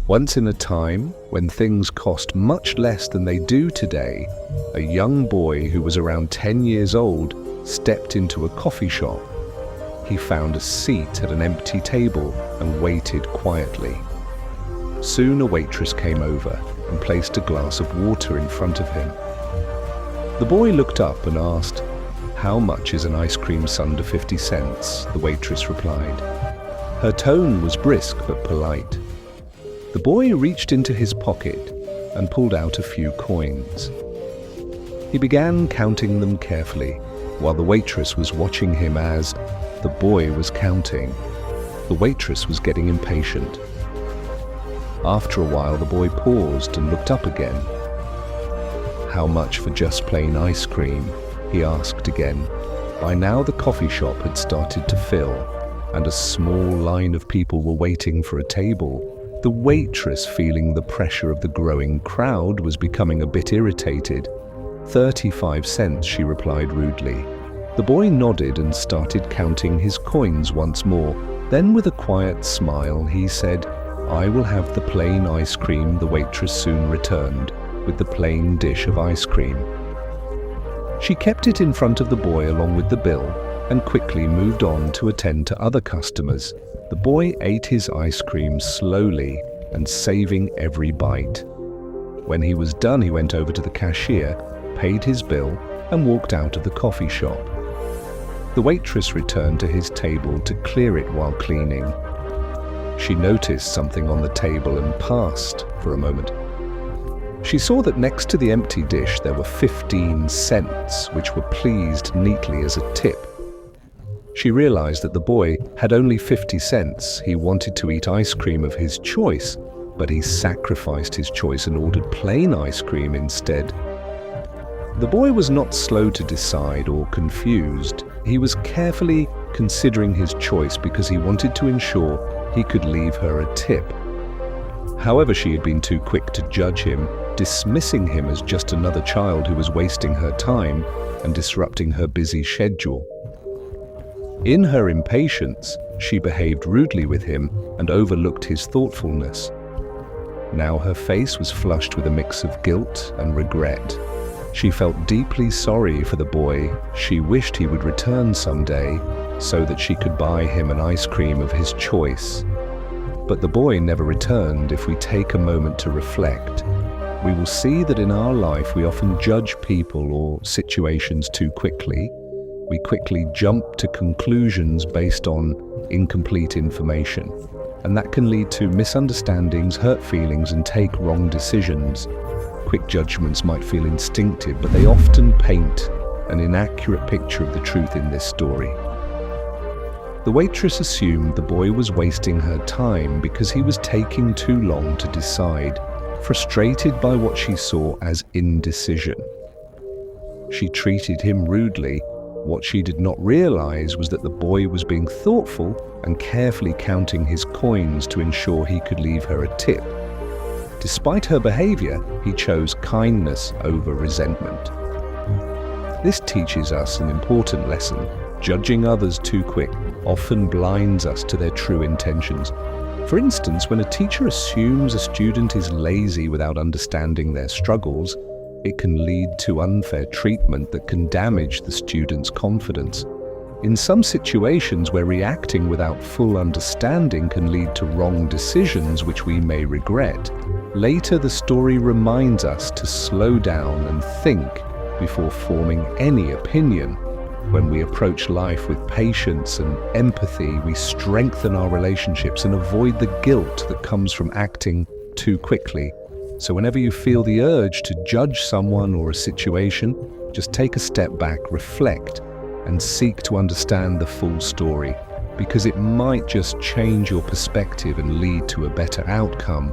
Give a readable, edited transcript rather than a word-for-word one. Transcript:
Once in a time, when things cost much less than they do today, a young boy who was around 10 years old stepped into a coffee shop. He found a seat at an empty table and waited quietly. Soon a waitress came over and placed a glass of water in front of him. The boy looked up and asked, "How much is an ice cream sundae? 50 cents, the waitress replied. Her tone was brisk but polite. The boy reached into his pocket and pulled out a few coins. He began counting them carefully, while the waitress was watching him as the boy was counting. The waitress was getting impatient. After a while, the boy paused and looked up again. "How much for just plain ice cream?" he asked again. By now the coffee shop had started to fill, and a small line of people were waiting for a table. The waitress, feeling the pressure of the growing crowd, was becoming a bit irritated. 35 cents, she replied rudely. The boy nodded and started counting his coins once more. Then with a quiet smile, he said, "I will have the plain ice cream." The waitress soon returned with the plain dish of ice cream. She kept it in front of the boy along with the bill and quickly moved on to attend to other customers. The boy ate his ice cream slowly and saving every bite. When he was done, he went over to the cashier, paid his bill, and walked out of the coffee shop. The waitress returned to his table to clear it while cleaning. She noticed something on the table and paused for a moment. She saw that next to the empty dish there were 15 cents, which were placed neatly as a tip. She realized that the boy had only 50 cents. He wanted to eat ice cream of his choice, but he sacrificed his choice and ordered plain ice cream instead. The boy was not slow to decide or confused. He was carefully considering his choice because he wanted to ensure he could leave her a tip. However, she had been too quick to judge him, dismissing him as just another child who was wasting her time and disrupting her busy schedule. In her impatience, she behaved rudely with him and overlooked his thoughtfulness. Now her face was flushed with a mix of guilt and regret. She felt deeply sorry for the boy. She wished he would return someday so that she could buy him an ice cream of his choice. But the boy never returned. If we take a moment to reflect, we will see that in our life we often judge people or situations too quickly. We quickly jump to conclusions based on incomplete information, and that can lead to misunderstandings, hurt feelings, and take wrong decisions. Quick judgments might feel instinctive, but they often paint an inaccurate picture of the truth in this story. The waitress assumed the boy was wasting her time because he was taking too long to decide, frustrated by what she saw as indecision. She treated him rudely. What she did not realize was that the boy was being thoughtful and carefully counting his coins to ensure he could leave her a tip. Despite her behavior, he chose kindness over resentment. This teaches us an important lesson. Judging others too quick often blinds us to their true intentions. For instance, when a teacher assumes a student is lazy without understanding their struggles, it can lead to unfair treatment that can damage the student's confidence. In some situations where reacting without full understanding can lead to wrong decisions which we may regret, later the story reminds us to slow down and think before forming any opinion. When we approach life with patience and empathy, we strengthen our relationships and avoid the guilt that comes from acting too quickly. So whenever you feel the urge to judge someone or a situation, just take a step back, reflect, and seek to understand the full story, because it might just change your perspective and lead to a better outcome.